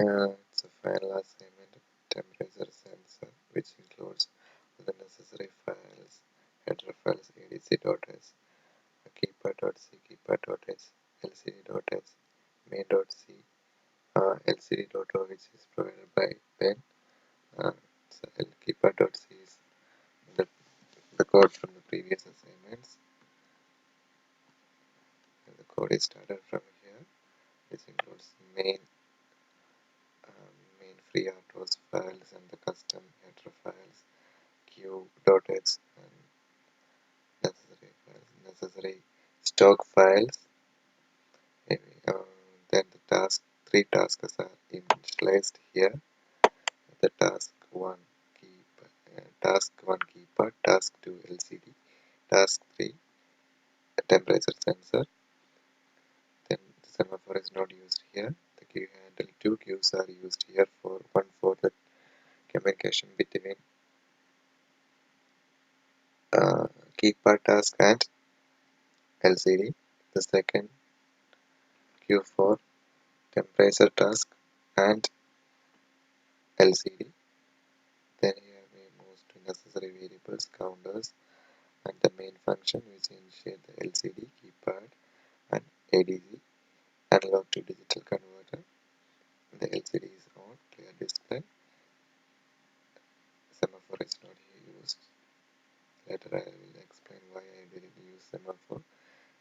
It's a final assignment temperature sensor which includes all the necessary files, header files, etc.s, keeper.c, keeper.h, lcd.h, main.c, lcd.o which is provided by pen. So keeper.c is the, the code from the previous assignments. And the code is started from here, which includes main freeRTOS files and the custom header files, q.h and necessary stock files. Then the three tasks are initialized here. The task 1 keeper, task 2 LCD, task 3 temperature sensor. Then the semaphore is not used here. The queue handle 2 queues are used here, one for the communication between keeper task and LCD. The second queue for temperature task and LCD. Then here we move to necessary variables, counters, and the main function which initiate the LCD, keypad, and ADC, analog to digital converter. The LCD is on, clear display. Semaphore is not used. Later I will explain why I didn't use semaphore.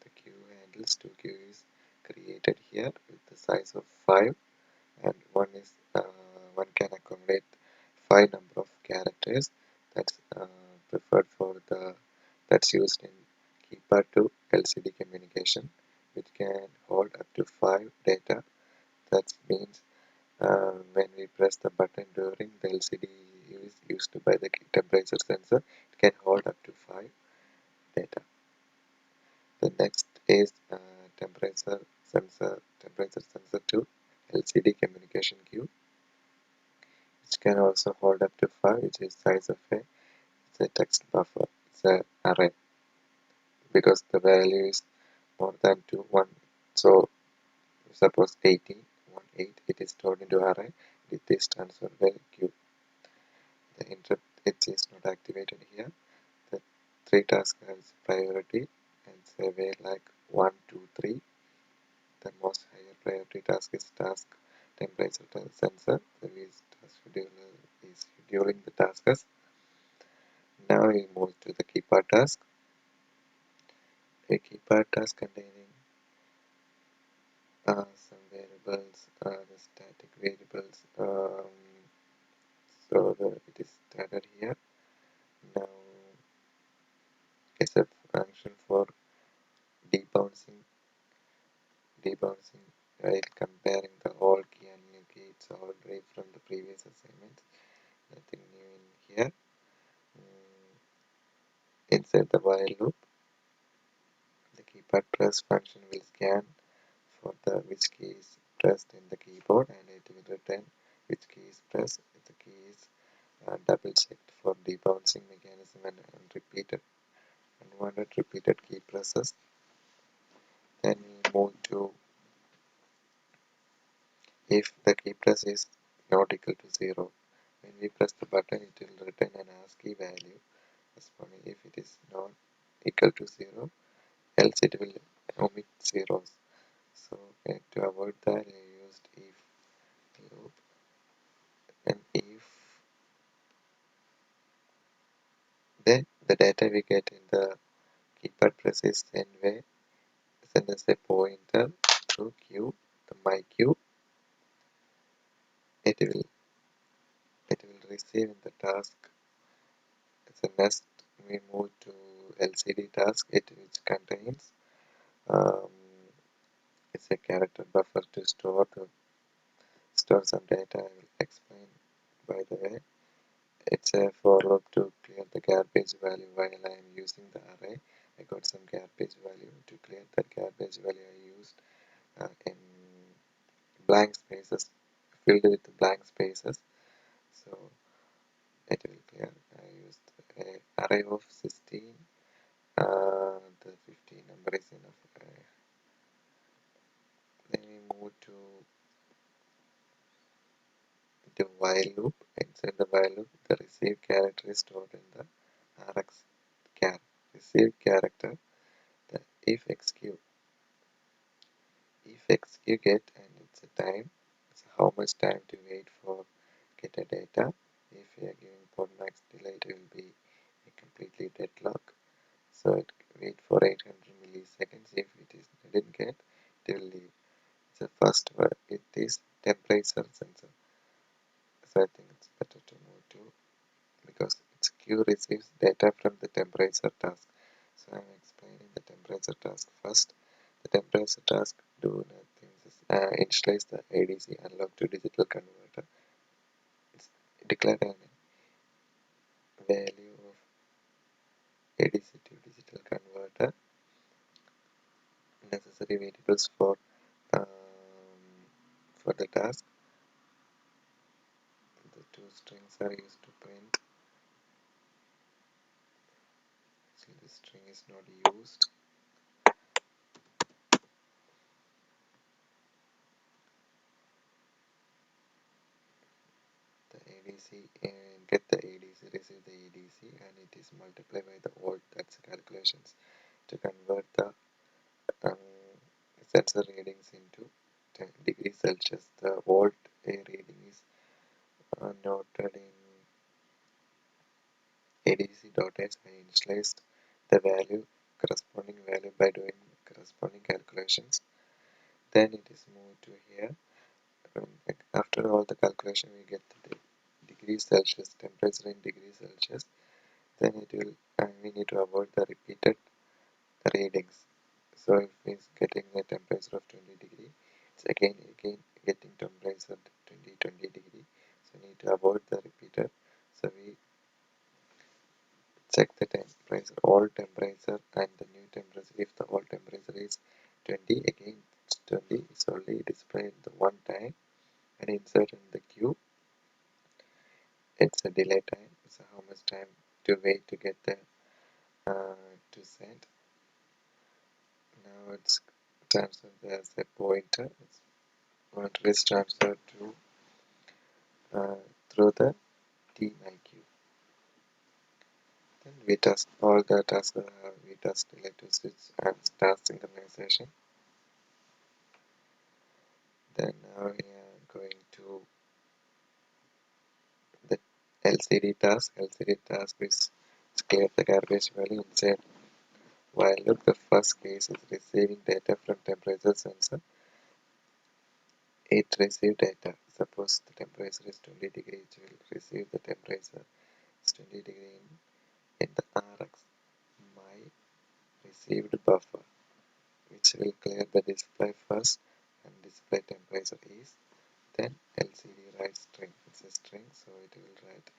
The queue handles 2 queues created here with the size of 5, and one can accommodate 5 number of characters. That's preferred for that's used in keeper to LCD communication, which can hold up to 5 data. That means when we press the button during the LCD is used by the temperature sensor, it can hold up to 5 data. The next is temperature sensor to LCD communication queue, which can also hold up to 5, which is size of it's a text buffer, it's an array, because the value is more than 2, 1. So suppose 18, 1, 8, it is stored into array, it is transferred by queue. The interrupt edge is not activated here. The 3 tasks has priority and say way like 1, 2, 3. The most higher priority task is task temperature sensor. The task scheduler is scheduling the tasks. Now we move to the keeper task. A keeper task containing some variables, the static variables. It is started here. Now it's a function for debouncing while comparing the old key and new key. It's already from the previous assignment. Nothing new in here. Inside the while loop, the keypad press function will scan for the which key is pressed in the keyboard, and it will return which key is pressed. The key is double checked for debouncing mechanism and unwanted repeated key presses. Then we move to if the key press is not equal to 0. When we press the button, it will return an ASCII value corresponding if it is not equal to 0, else it will omit zeros. So to avoid that, I used if loop, and if then the data we get in the keypad press is send as a pointer through queue, the my queue. It will receive in the task as a nest. We move to LCD task, which contains um, it's a character buffer to store some data. I will explain by the way. It's a for loop to clear the garbage value while I am using the array. I got some garbage value. To clear that garbage value, I used in blank spaces, filled with blank spaces. So it will clear. I used an array of 16. The 15 number is enough. Then we move to the while loop. Inside the while loop, the received character is stored in the Rx char. Received character, the if xq get, and it's a time. It's how much time to wait for get a data. If we are giving for max delay, it will be a completely deadlock. So it wait for 800 milliseconds. If it is didn't get, it will leave. The first word it is temperature sensor. So I think it's better to move to, because its queue receives data from the temperature task. So I'm explaining the temperature task first. The temperature task do nothing. Initialize the ADC analog to digital converter. It's declared an value of ADC to digital converter. Necessary variables for the task. The two strings are used to print. So the string is not used. The ADC and get the ADC, receive the ADC, and it is multiplied by the volt. That's calculations to convert the um, sensor readings into 10 degrees Celsius. The volt reading is noted in ADC.h. I initialized the value, corresponding value, by doing corresponding calculations. Then it is moved to here. After all the calculation, we get the degrees Celsius, temperature in degrees Celsius. Then it will, we need to avoid the repeated readings. So if it's getting a temperature of 20 degree, it's again getting temperature 20 degree. So we need to avoid the repeated. So we check the temperature, old temperature and the new temperature. If the old temperature is 20, again it's 20, it's only displayed the one time, and insert in the queue. It's a delay time. So how much time to wait to get the to send. Now it's transferred as a pointer. Pointer is transferred to through the TMyQ. Then we test all the tasks. We test related switch and task synchronization. Then now we are going to the LCD task. LCD task is clear the garbage value inside while loop. The first case is receiving data from temperature sensor. It received data. Suppose the temperature is 20 degrees, it will receive the temperature is 20 degree in the Rx my received buffer, which will clear the display first, and display temperature is, then LCD write string. It's a string, so it will write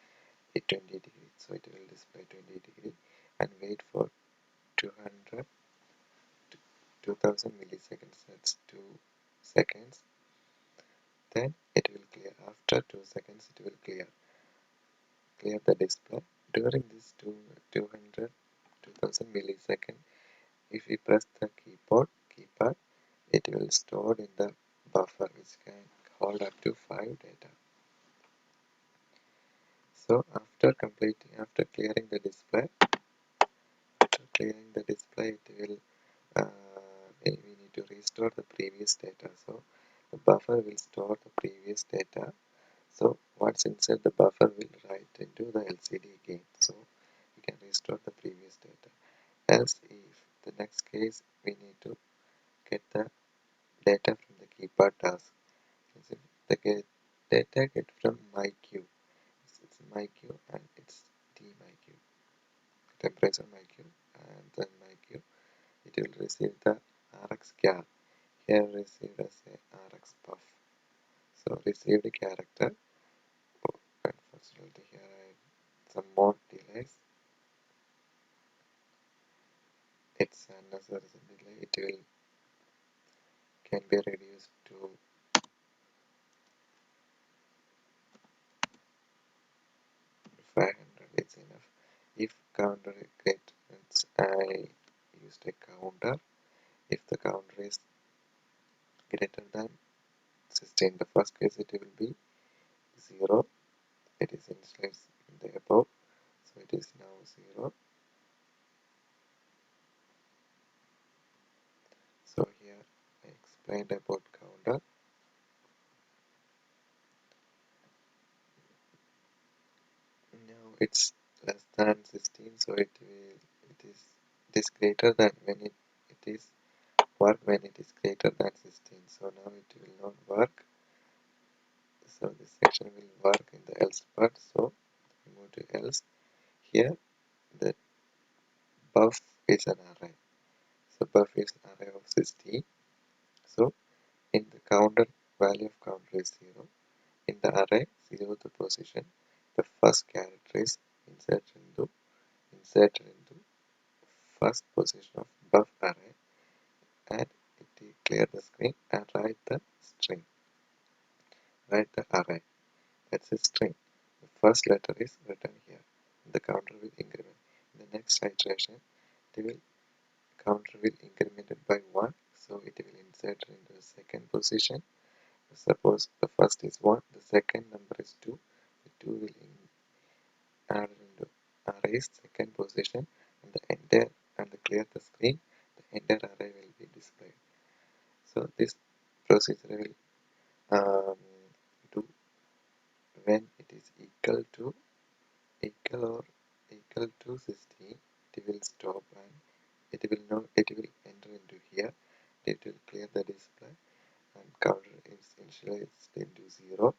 it 20 degrees, so it will display 20 degree and wait for 200 to 2000 milliseconds. That's 2 seconds. Then it will clear. After 2 seconds, it will clear the display. During this 200 2000 millisecond, if we press the keypad, it will store in the buffer, which can hold up to 5 data. So after clearing the display, it will we need to restore the previous data. So the buffer will store the previous data. So what's inside the buffer will write into the LCD again. So we can restore the previous data. Else, if the next case, we need to get the data from the keypad task. So the data get from my queue. It's my queue and it's my queue. Temperature my queue, and then my queue. It will receive the Rx char. Here received as a Rx buff. So received character. Oh, unfortunately here I have some more delays. It's unnecessary delay. It will can be reduced to 500 is enough. If counter gets, I used a counter. If the counter is greater than 16, the first case it will be 0. It is initialized in the above, so it is now 0. So here I explained about counter. Now it's less than 16, so it is greater than when it is work when it is greater than 16. So now it will not work. So this section will work in the else part. So we move to else. Here the buff is an array. So buff is an array of 16. So in the counter, value of counter is 0. In the array 0th position, the first character is inserted into first position of buff array, and it will clear the screen and write the string. Write the array. That's a string. The first letter is written here. The counter will increment. In the next iteration, the counter will increment it by 1, so it will insert into the second position. Suppose the first is 1, the second number is 2. The 2 will add into array's second position, and the entire and the clear the screen. The entire array will be displayed. So this procedure will do when it is equal or equal to 16. It will stop and it will enter into here. It will clear the display and counter is initialized into 0,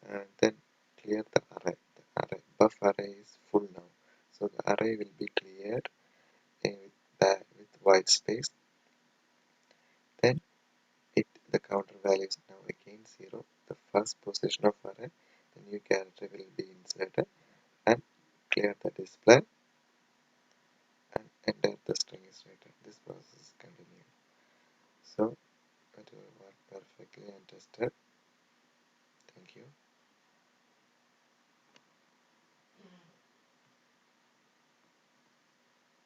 and then clear the array. The array buff array is full now, so the array will be cleared with white space. Then the counter value is now again 0. The first position of array, the new character will be inserted and clear the display and enter the string is written. This process continues. So it will work perfectly and tested. Thank you.